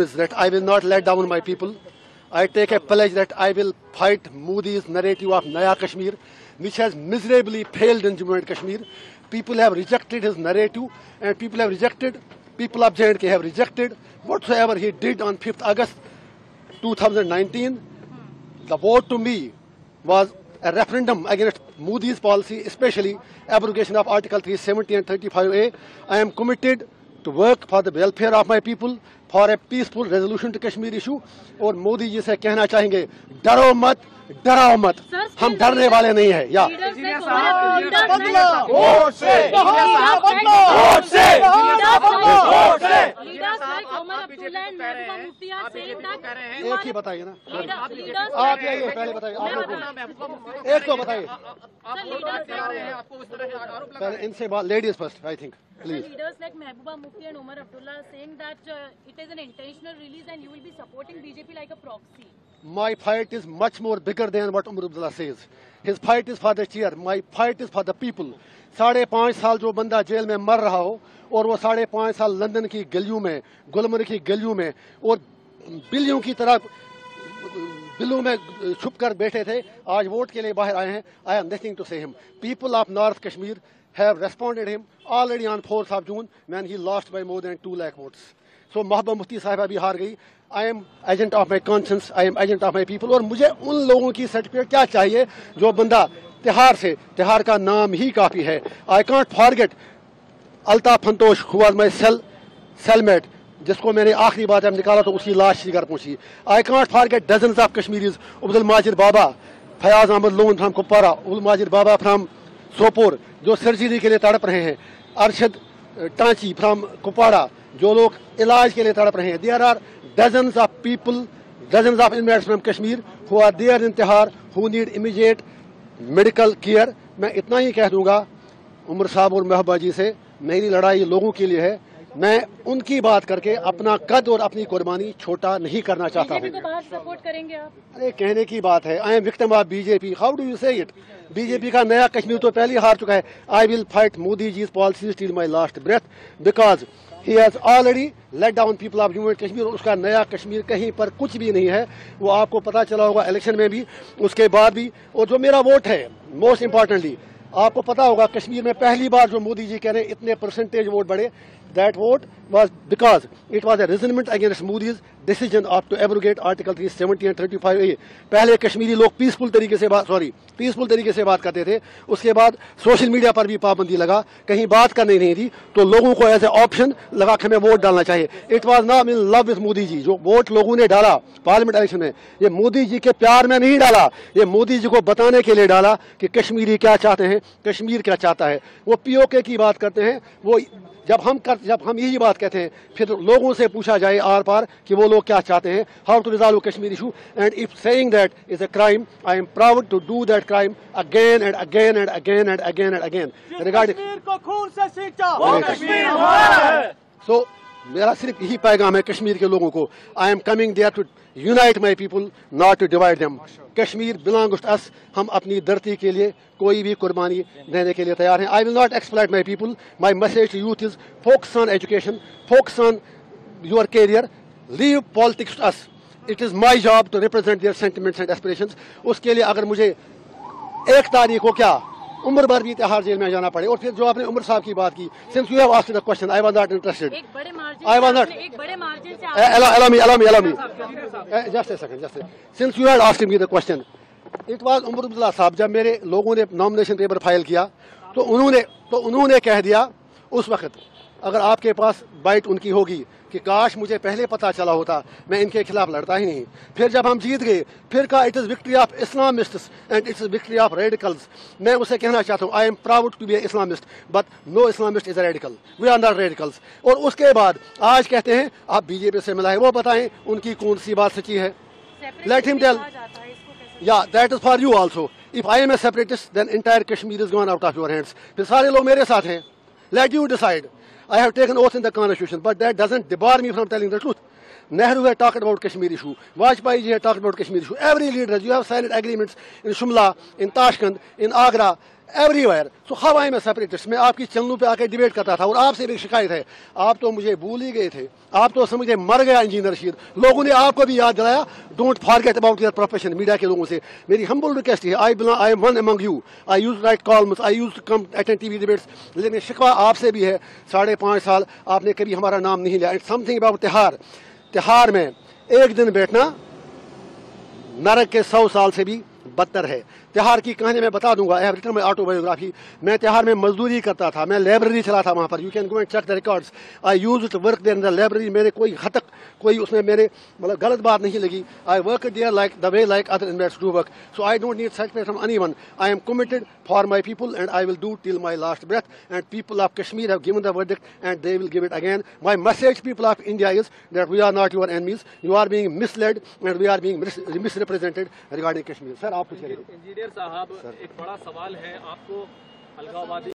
is that I will not let down my people. I take a pledge that I will fight Modi's narrative of Naya Kashmir, which has miserably failed in Jammu and Kashmir. People have rejected his narrative, and people of J&K have rejected whatsoever he did on 5th August 2019. The vote to me was a referendum against Modi's policy, especially abrogation of Article 370 and 35A. I am committed to work for the welfare of my people, for a peaceful resolution to Kashmir issue. और मोदी जी से कहना चाहेंगे, डरो मत, डराओ मत, हम डरने वाले नहीं हैं। या एक ही बताइए ना, आप यही पहले बताइए, एक तो बताइए पहले इनसे बात, ladies first I think. Please. Leaders like Mehbooba Mufti and Omar Abdullah are saying that it is an intentional release and you will be supporting BJP like a proxy. My fight is much more bigger than what Omar Abdullah says. His fight is for the chair. My fight is for the people. 5.5 साल जो बंदा jail में मर रहा हो और वो 5.5 साल लंदन की गलियों में, गुलमर्ग की गलियों में और बिल्लियों की तरह बिल्लों में छुप कर बैठे थे, आज वोट के लिए बाहर आए हैं. I have nothing to say him. People of North Kashmir have responded him already on 4th of June when he lost by more than 2 lakh votes. So Mehbooba Mufti साहिबा भी हार गई. I am agent of my conscience, I am agent of my people. और मुझे उन लोगों की certificate क्या चाहिए जो बंदा तिहाड़ का नाम ही काफ़ी है. I can't forget Altaf फंतोश who was my cellmate, जिसको मैंने आखिरी बार जब निकाला तो उसकी लाश घर पहुंची. I can't forget dozens of Kashmiris, Abdul Majid Baba, Fayaz Ahmed Loon from Kupwara, Abdul Majid Baba from Sopore जो सर्जरी के लिए तड़प रहे हैं, अरशद टांची फ्रॉम कुपवाड़ा जो लोग इलाज के लिए तड़प रहे हैं. There are dozens of people, dozens of inmates from Kashmir who are there in Tihar who need immediate medical care. मैं इतना ही कह दूंगा उमर साहब और महबूबा जी से, मेरी लड़ाई लोगों के लिए है. मैं उनकी बात करके अपना कद और अपनी कुर्बानी छोटा नहीं करना चाहता हूँ. बीजेपी को बाहर सपोर्ट करेंगे आप? अरे कहने की बात है. I am victim of BJP. How do you say it? BJP का नया कश्मीर तो पहले ही हार चुका है. आई विल फाइट मोदी जी's policies till my last breath because he has already let down people of Jammu and Kashmir. और उसका नया कश्मीर कहीं पर कुछ भी नहीं है. वो आपको पता चला होगा इलेक्शन में भी, उसके बाद भी. और जो मेरा वोट है, मोस्ट इम्पॉर्टेंटली आपको पता होगा कश्मीर में पहली बार जो मोदी जी कह रहे हैं इतने परसेंटेज वोट बढ़े, that vote was because it was a resentment against Modi's decision of to abrogate Article 370 and 35A. पहले कश्मीरी लोग पीसफुल तरीके से बात करते थे. उसके बाद सोशल मीडिया पर भी पाबंदी लगा, कहीं बात करनी नहीं थी, तो लोगों को ऐसे ऑप्शन लगा कि हमें वोट डालना चाहिए. It was not in love with Modi ji. जो वोट लोगों ने डाला पार्लियामेंट इलेक्शन में, ये मोदी जी के प्यार में नहीं डाला, ये मोदी जी को बताने के लिए डाला कि कश्मीरी क्या चाहते हैं, कश्मीर क्या चाहता है. वो POK की बात करते हैं. वो जब हम यही बात कहते हैं, फिर लोगों से पूछा जाए आर पार कि वो लोग क्या चाहते हैं, how to resolve Kashmir issue. And if saying that is a crime, I am proud to do that crime again and again and again and again and again regarding Kashmir को खून से सींचा वो कश्मीर हमारा है. सो मेरा सिर्फ यही पैगाम है कश्मीर के लोगों को. I am coming there to unite my people, not to divide them. Kashmir belongs to us. हम अपनी धरती के लिए कोई भी कुर्बानी देने के लिए तैयार हैं. I will not exploit my people. My message to youth is focus on education, focus on your career, leave politics to us. It is my job to represent their sentiments and aspirations. उसके लिए अगर मुझे 1 तारीख को क्या उम्र भर भी तिहाड़ जेल में जाना पड़े. और फिर जो आपने उमर साहब की बात की, since you have asked the question, I was not interested. I was not. Allow me. Just a second. Since you had asked me the question, it was Umar Abdullah साहब. जब मेरे लोगों ने नॉमिनेशन पेपर फाइल किया तो उन्होंने कह दिया उस वक्त, अगर आपके पास बाइट उनकी होगी कि काश मुझे पहले पता चला होता, मैं इनके खिलाफ लड़ता ही नहीं. फिर जब हम जीत गए, फिर कहा it is victory of Islamists and it's victory of radicals. मैं उसे कहना चाहता हूँ, I am proud to be Islamist, but no Islamist is a radical. We are not radicals. और उसके बाद आज कहते हैं आप बीजेपी से मिलाए, वो बताएं उनकी कौन सी बात सच्ची है. Let him tell. Yeah that is for you also. If I am a separatist then entire Kashmir is gone out of your hands. फिर सारे लोग मेरे साथ हैं. Let you decide. I have taken oath in the constitution, but that doesn't debar me from telling the truth. Nehru had talked about Kashmir issue. Vajpayee ji had talked about Kashmir issue. Every leader, you have signed agreements in Shumla, in Tashkent, in Agra, everywhere. So how I am a separatist? मैं आपकी चैनलों पे आके debate करता था और आपसे भी शिकायत है, आप तो मुझे भूल ही गए थे, आप तो समझे मर गया इंजीनियर रशीद. लोगों ने आपको भी याद दिलाया. Don't forget about your profession. Media के लोगों से मेरी हम्बल रिक्वेस्ट है, I am one among you. I use write columns, I use to come attend TV debates. लेकिन शिकवा आपसे भी है, 5.5 साल आपने कभी हमारा नाम नहीं लिया. इट्स समथिंग अबाउट तिहार. तिहार में एक दिन बैठना नरक के 100 साल से भी बदतर है. तिहार की कहानी मैं बता दूंगा. I have written my autobiography. मैं तिहार में मजदूरी करता था, मैं लाइब्रेरी चला था वहाँ पर. You can go and check the records. I use to work there in the library. मेरे कोई हद तक कोई उसमें मेरे मतलब गलत बात नहीं लगी. I work there like the way like other investors do work. So I don't need certificate from anyone. I am committed for my people and I will do till my last breath. And people of Kashmir have given the verdict and they will give it again. My message, people of India, is that we are not your enemies. You are being misled and we are being misrepresented regarding Kashmir. Sir, आप कुछ करें. Engineer साहब, एक बड़ा सवाल है आपको अलगाववादी